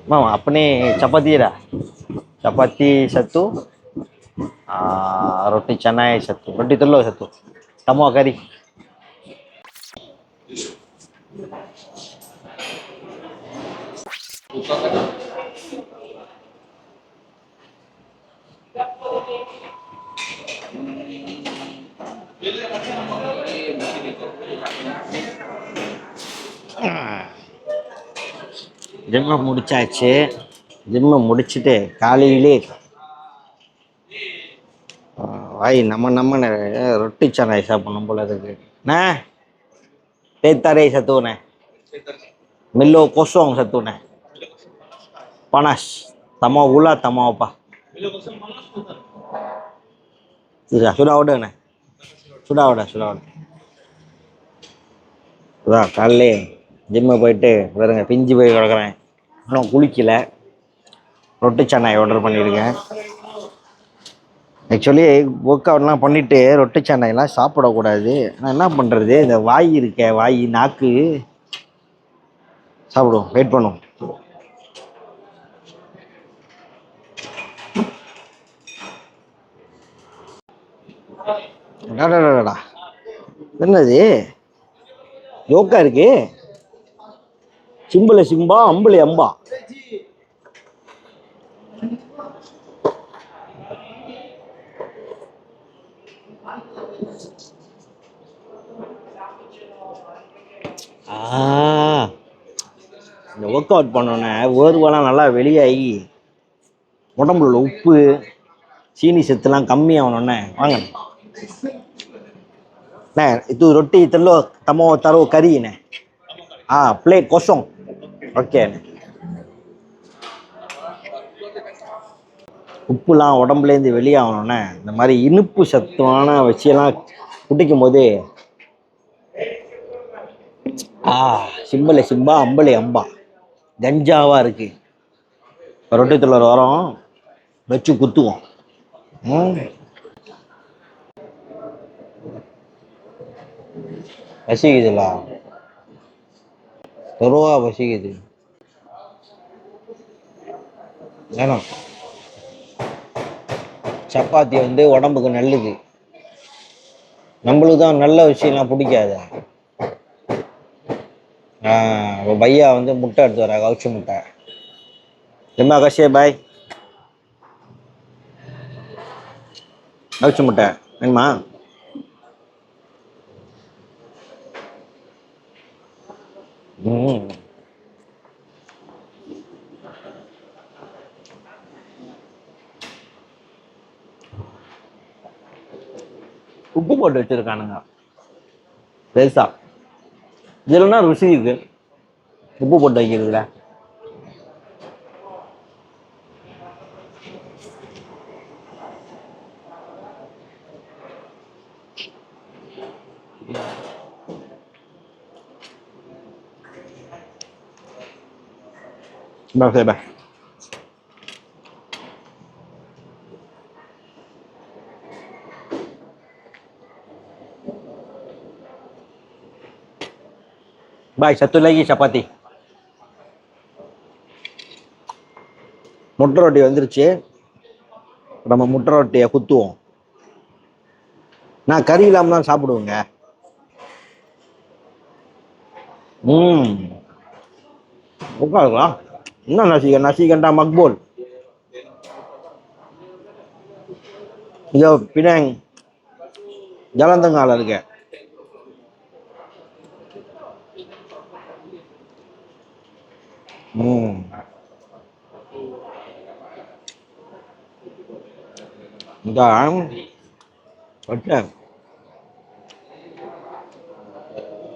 Mau apa nih chapati dah? Chapati satu, roti canai satu, roti telur satu. Tambah kari. ஜிம்மை முடிச்சாச்சு. ஜிம்மை முடிச்சுட்டு காலையிலே வாய் நம்ம ரொட்டி சாணாய் சாப்பிடணும் போல இருக்கு. Nah, teh tarik satu nih. Milo kosong satu nih. Panas. Tambah gula, tambah apa? Sudah order nih. Sudah order. Sudah kali. ஜிம்மை போயிட்டு பாருங்க பிஞ்சு போய் கிடக்குறேன். இன்னும் குளிக்கல. ரொட்டி சாணாய் ஆர்டர் பண்ணியிருக்கேன். ஆக்சுவலி ஒர்க் அவுட்லாம் பண்ணிவிட்டு ரொட்டி சாணாயெல்லாம் சாப்பிடக்கூடாது. நான் என்ன பண்ணுறது, இந்த வாய் இருக்க வாய் நாக்கு சாப்பிடுவோம். வெயிட் பண்ணுவோம். டாடா என்னது யோக்கா இருக்கு. சிம்பிள சிம்பா அம்புலி அம்பா. இந்த ஒர்க் அவுட் பண்ணோன்னே வேர்வெல்லாம் நல்லா வெளியாகி உடம்புல உப்பு சீனி சத்துலாம் கம்மியாகணுன்னே வாங்க. itu roti telur tambah taruh kari ni. Plate kosong. Okey. உப்புலாம் உடம்புலேருந்து வெளியாகணுன்னே இந்த மாதிரி இனிப்பு சத்தான வச்சியெல்லாம் குடிக்கும் போது சிம்பிள சிம்பா அம்பளி அம்பா கஞ்சாவாக இருக்குது. ரொட்டி தள்ளர் வரோம் வச்சு குத்துவோம். பசிக்குதுல்ல, பொதுவா பசிக்குது. ஏன்னா சப்பாத்தி வந்து உடம்புக்கு நல்லது. நம்மளுக்கு தான் நல்ல விஷயம்லாம் பிடிக்காது. பையா வந்து முட்டை எடுத்து வர கவுச்சி முட்டை. ரொம்ப கஷே பாய் கவுச்சி முட்டை வேணுமா? உப்பு போட்டு வச்சிருக்கானுங்க பெருசா. இதுலன்னா ருசி இருக்கு உப்பு போட்டு வைக்கிறதுல. Bye. Baik, satu lagi chapati. முட்டை ரொட்டி வந்துருச்சு. நம்ம முட்டை ரொட்டியை குத்துவோம். நான் கறி இல்லாமல் தான் சாப்பிடுவேங்க. உட்காருங்களா. என்ன nasi ganda makbul. இதோ பினாங் ஜாlan tengah இருக்கு. Dan macam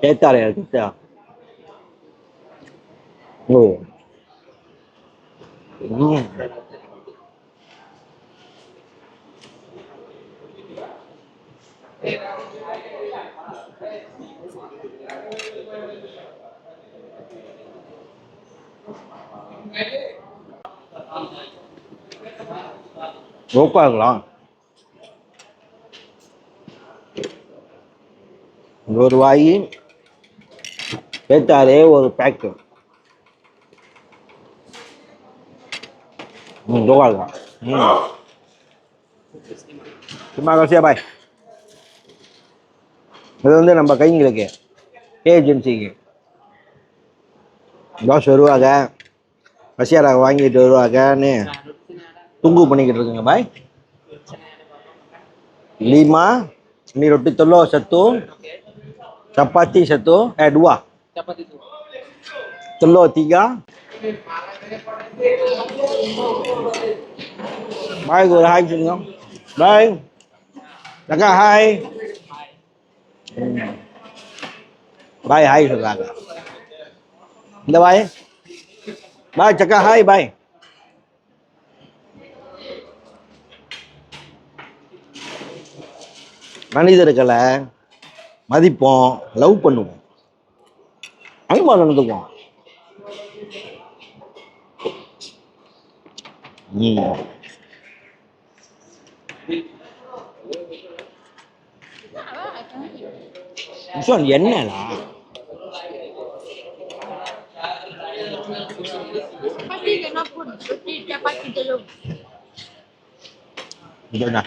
cetar ya kita. உட்காருங்களா. ஒரு வாய் பேத்தாரே ஒரு bag doang Kak. Terima kasih ya, Pak. இது வந்து நம்ம கைங்களுக்கு ஏஜென்சிக்கு தோசை வருவாங்க பசியாராக வாங்கிட்டு வருவாங்கன்னு tunggu பண்ணிக்கிட்டு இருக்குங்க பாய். 5 ini roti telur 1, chapati 1, 2 telur 3. Bye ஒரு ஹாய் சொல்லுங்க. பாய் அக்கா ஹாய். பாய் ஹாய் சொல்றாங்க. இந்த பாய் பாய் சக்கா ஹாய் பாய். மனிதர்களை மதிப்போம், லவ் பண்ணுவோம், அன்பா நடந்துக்குவோம். என்னடா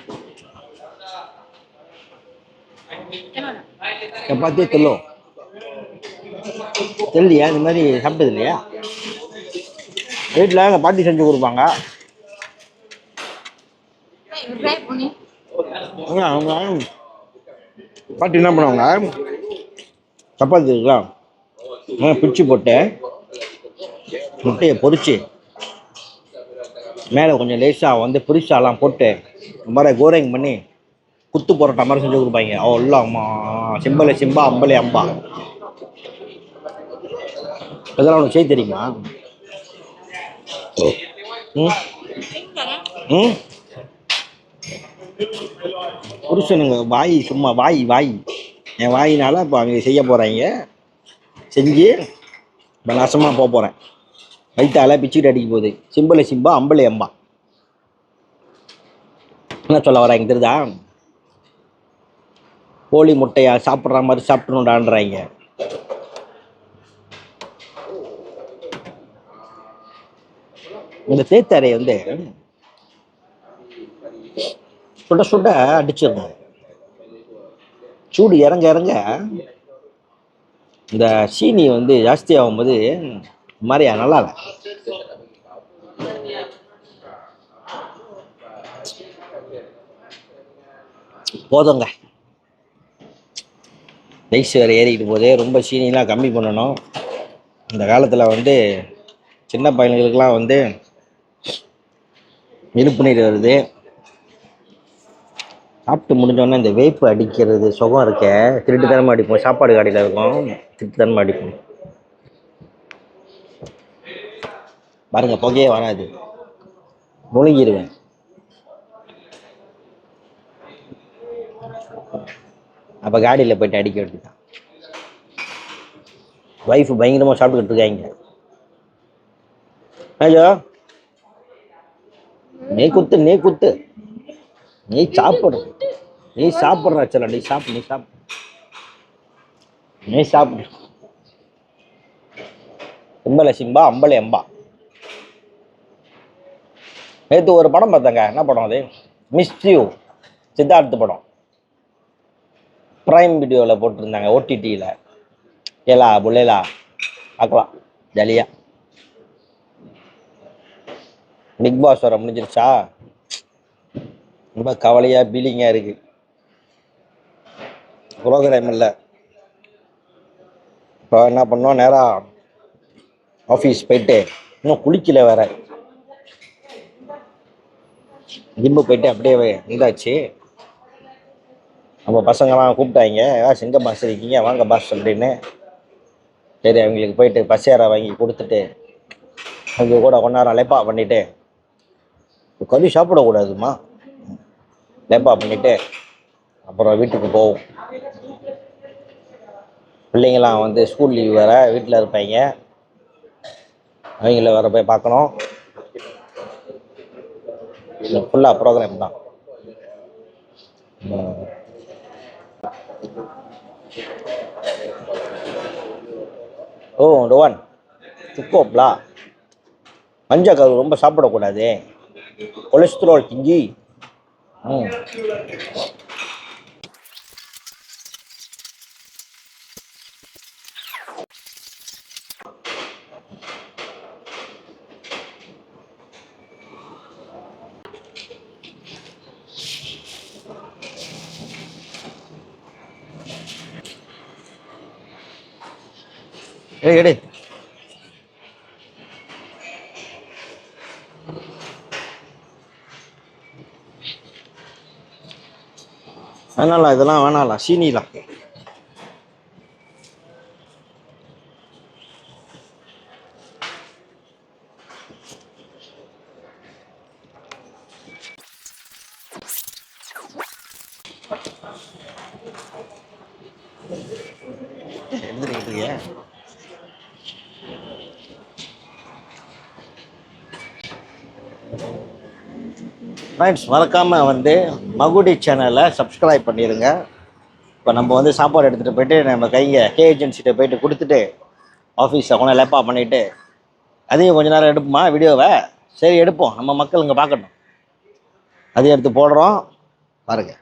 சப்பாத்தி telur தெரியலையா? இந்த மாதிரி சாப்பிட்டது இல்லையா? வீட்டில் எங்கள் பாட்டி செஞ்சு கொடுப்பாங்க. அவங்க பாட்டி என்ன பண்ணுவாங்க, சப்பாத்தி இருக்கலாம் பிச்சு போட்டு முட்டையை பொரிச்சு மேலே கொஞ்சம் லேசாக வந்து புரிசாலாம் போட்டு இந்த மாதிரி கோரிங் பண்ணி குத்து பரோட்டா மாதிரி செஞ்சு கொடுப்பாங்க. அவ்வளோ அம்மா சிம்பலை சிம்பா அம்பலே அம்பா. இதெல்லாம் உனக்கு செய்ய தெரியுமா? புருஷனுங்க வாய் சும்மா வாய் வாய் என் வாயினால இப்போ அவங்க செய்ய போகிறாங்க. செஞ்சு இப்போ நாசமாக போக போகிறேன். வயிற்றால பிச்சுக்கிட்டு அடிக்க போகுது. சிம்பலை சிம்பா அம்பலே அம்பா. என்ன சொல்ல வராங்க தெரியுதா? கோழி முட்டையா சாப்பிட்ற மாதிரி சாப்பிடணுண்டான்றாங்க. இந்த தேத்தரையை வந்து சுட சுட அடிச்சிடணும். சூடு இறங்க இறங்க இந்த சீனி வந்து ஜாஸ்தி ஆகும்போது மாதிரியா நல்லா இல்லை. போதுங்க, ரைஸ் வேறு ஏறிக்கிட்டு போதே. ரொம்ப சீனிலாம் கம்மி பண்ணணும். இந்த காலத்தில் வந்து சின்ன பையன்களுக்கெல்லாம் வந்து இனிப்பு நீர் வருது. சாப்பிட்டு முடிஞ்சோடனே இந்த வேப்பு அடிக்கிறது சுகம் இருக்க திருட்டு தரமாக அடிப்போம். சாப்பாடு கடையில் இருக்கும், திருட்டு தரமாக அடிப்போம். பாருங்க, புகையே வராது, முழுங்கிடுவேன். அப்போ காடியில் போயிட்டு அடிக்க வேண்டியதான். ஒய்ஃபு பயங்கரமாக சாப்பிட்டுக்கிட்டு இருக்காங்க. ஐயோ நீ குத்து நீ குத்து நீ சாப்பிடு நீ சாப்பிட்ற சொல்ல நீ சாப்பிடு நீ சாப்பிடு நீ சாப்பிடு. சிம்பலை சிம்பா அம்பலே அம்பா. நேற்று ஒரு படம் பார்த்தாங்க. என்ன படம் அது? மிஸ் யூ, சித்தார்த்து படம். ப்ரைம் வீடியோவில் போட்டிருந்தாங்க, ஓடிடியில். ஏலா புல்லேலா பார்க்கலாம் ஜாலியாக. பிக் பாஸ் வர முடிஞ்சிருச்சா? ரொம்ப கவலையாக பீலிங்காக இருக்குது. ப்ரோக்ராம் இல்லை. இப்போ என்ன பண்ணோம், நேராக ஆஃபீஸ் போயிட்டு இன்னும் குளிக்கல வேற. ஜிம்மு போயிட்டு அப்படியே இருந்தாச்சு. நம்ம பசங்கள்லாம் கூப்பிட்டாங்க, சிங்க பாஸ் இருக்கீங்க வாங்க பாஸ் அப்படின்னு. சரி, அவங்களுக்கு போயிட்டு பசியாரை வாங்கி கொடுத்துட்டு அவங்க கூட கொண்டாரம் லேப்பா பண்ணிவிட்டு, கறி சாப்பிடக்கூடாதுமா, லேப்பா பண்ணிவிட்டு அப்புறம் வீட்டுக்கு போவோம். பிள்ளைங்களாம் வந்து ஸ்கூல் லீவ் வேறு, வீட்டில் இருப்பாங்க. அவங்கள வேறு போய் பார்க்கணும். ஃபுல்லாக ப்ரோக்ராம் தான். ஓ டோன் சுக்கோப்லா மஞ்சள் கரு ரொம்ப சாப்பிடக்கூடாது, கொலஸ்ட்ரால் திங்கி. ம். எடு. வேணாம்ல, இதெல்லாம் வேணாம்ல, சீனிலாம். எடுத்துக்கிட்டு ஃப்ரெண்ட்ஸ், மறக்காமல் வந்து மகுடி சேனலை சப்ஸ்கிரைப் பண்ணிடுங்க. இப்போ நம்ம வந்து சாப்பாடு எடுத்துகிட்டு போயிட்டு நம்ம கே ஏஜென்சிட்ட போயிட்டு கொடுத்துட்டு ஆஃபீஸை கொஞ்சம் லேப்பாக பண்ணிவிட்டு அதையும் கொஞ்ச நேரம் எடுப்போமா வீடியோவை? சரி எடுப்போம், நம்ம மக்கள் இங்கே பார்க்கட்டும். அதையும் எடுத்து போடுறோம் பாருங்க.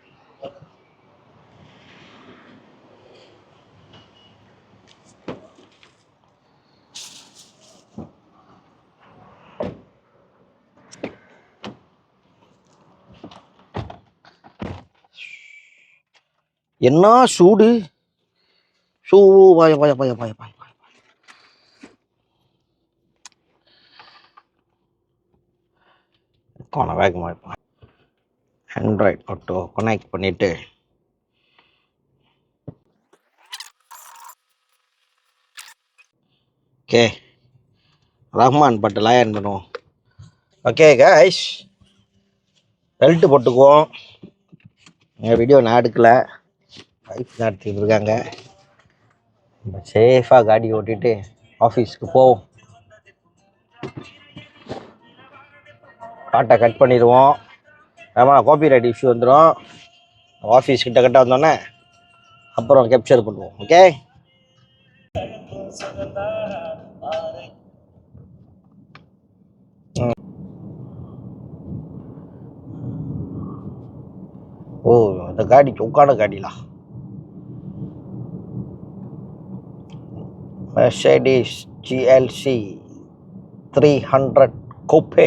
என்ன சூடு! பாய பாய பாய பாய பாய கோண வேகமாக இருப்பான். ஆண்ட்ராய்ட் ஆட்டோ கனெக்ட் பண்ணிவிட்டு ஓகே ரஹ்மான் பட்டு லாயன் பண்ணுவோம். ஓகே கைஸ், பெல்ட்டு போட்டுக்குவோம். எங்கள் வீடியோ நான் எடுக்கல, வைஃப் தான் எடுத்துக்கிட்டு இருக்காங்க. சேஃபாக காடி ஓட்டிட்டு ஆஃபீஸ்க்கு போவோம். பாட்டை கட் பண்ணிடுவோம். ஆமாம், காப்பிரைட் இஷ்யூ வந்துடும். ஆஃபீஸ் கிட்ட வந்தோடனே அப்புறம் கேப்சர் பண்ணுவோம். ஓகே. ஓ, அந்த காடி சொக்கான காடிலாம். Mercedes GLC 300 coupe.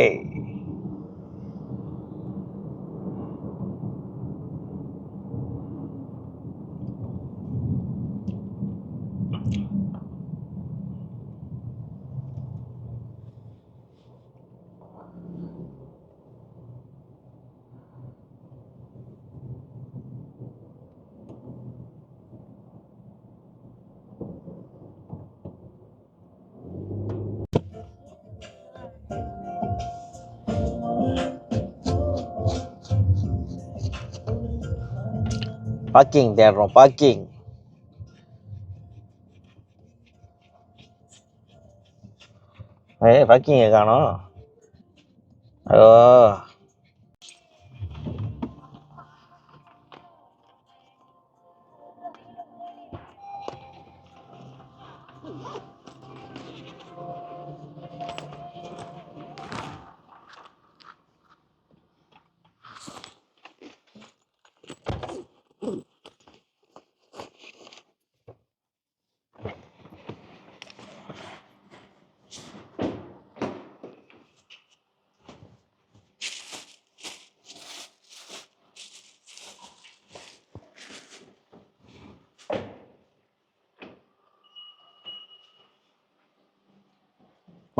பார்க்கிங் தேடுறோம், பார்க்கிங். பார்க்கிங்கை காணோம். ஓ,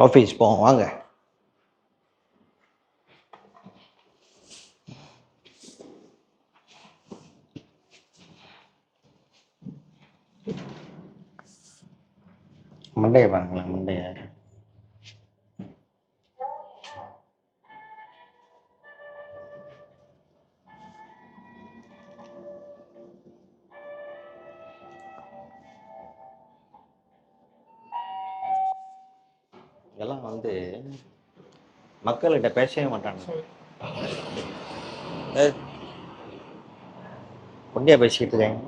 ஆஃபீஸ் போவோம் வாங்க. மண்டையை பாருங்களேன், மண்டையை. இதெல்லாம் வந்து மக்கள்கிட்ட பேசவே மாட்டாங்க. ஒண்டியா பேசிக்கிட்டு இருக்காங்க.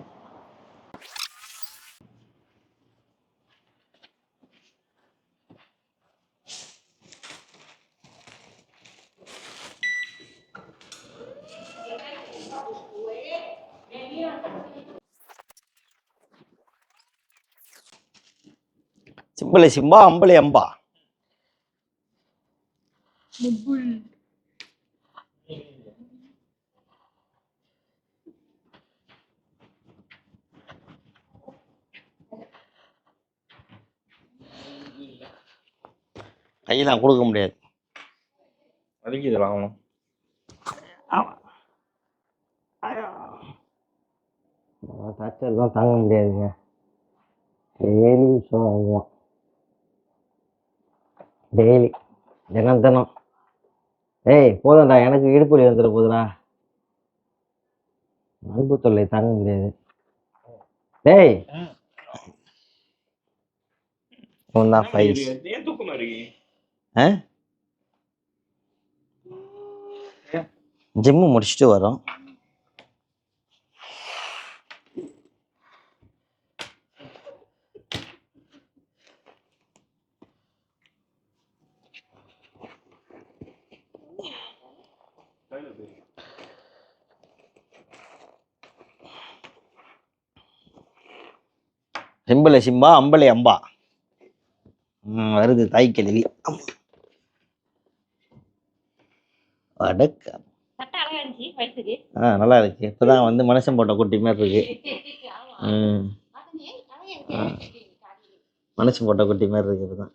சிம்பளை சிம்பா அம்பளை அம்பா. கையெல்லாம் கொடுக்க முடியாது. வலிக்குது வாங்கணும். டாக்டர் தான் தாங்க முடியாதுங்க. டெய்லி விஷயம் வாங்குவோம். டெய்லி தினம் தினம். ஏய் போதும்டா, எனக்கு இடுப்புலி வந்துட போதுடா. அன்பு தொல்லை தாங்க முடியாது. டேய் ஒன்றா ஃபைல்ஸ். ஏன் தூக்கமா இருக்கு? ஜிம்மு முடிச்சுட்டு வரோம். சிம்பளை சிம்பா அம்பளை அம்பா. வருது தாய் கேள்வி. அடக்க நல்லா இருக்கு. இப்பதான் வந்து மனுஷன் போட்ட குட்டி மாதிரி இருக்கு. மனுஷன் போட்ட குட்டி மாதிரி இருக்கு. இப்பதான்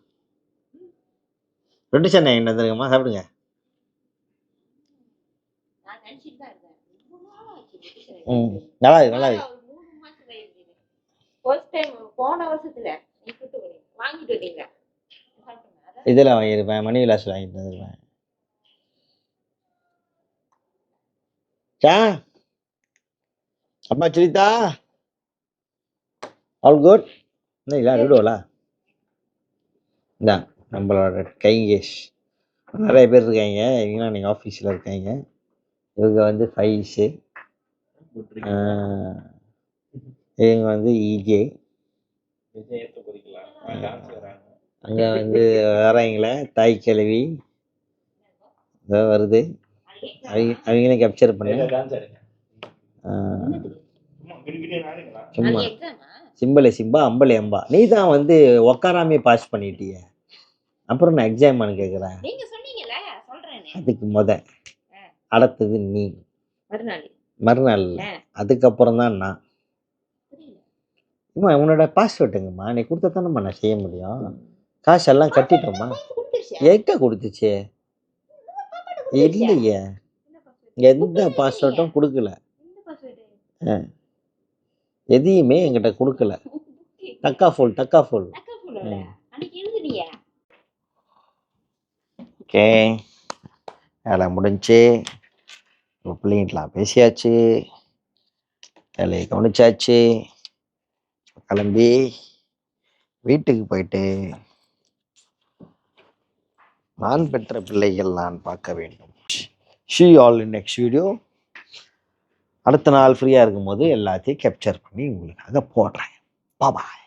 ரொட்டி சென்னை என்ன தெரியுமா? சாப்பிடுங்க. நல்லா இருக்கு நல்லா இருக்கு. இதெல்லாம் வாங்கியிருப்பேன், மணி விலாஸ் வாங்கிட்டு வந்துருப்பேன். அம்மா சுரிதா ஆல் குட். இல்லை விடுவோலா? இதான் நம்மளோட கைங்கேஷ். நிறைய பேர் இருக்காங்க. இவங்களாம் நீங்கள் ஆஃபீஸில் இருக்காங்க. இவங்க வந்து ஃபைஸு, இவங்க வந்து இஜே. அங்கே வந்து வராங்களே தாய் கிழவி இதோ வருது. அவங்களையும் கேப்சர் பண்ணு. சும்மா சிம்பளை சிம்பா அம்பளை அம்பா. நீ தான் வந்து உக்காராமே பாஸ் பண்ணிட்டிய, அப்புறம் நான் எக்ஸாமானு கேட்குறேன். அதுக்கு அடுத்தது நீ மறுநாள், அதுக்கப்புறம் தான் நான். அம்மா உன்னோட பாஸ்வேர்டுங்கம்மா நீ கொடுத்தா தானம்மா நான் செய்ய முடியும். காசெல்லாம் கட்டிட்டோம்மா. எங்க கொடுத்துச்சு? இல்லையே, எந்த பாஸ்வேர்டும் கொடுக்கல. எதையுமே என்கிட்ட கொடுக்கல. டக்கா ஃபுல். ஓகே, வேலை முடிஞ்சு. பிள்ளைங்களாம் பேசியாச்சு, வேலையை கவனிச்சாச்சு. கிளம்பி வீட்டுக்கு போயிட்டு நான் பெற்ற பிள்ளைகள் நான் பார்க்க வேண்டும். See you all in next video. அடுத்த நாள் ஃப்ரீயாக இருக்கும்போது எல்லாத்தையும் கேப்சர் பண்ணி உங்களுக்காக போடுறேன். பாய்.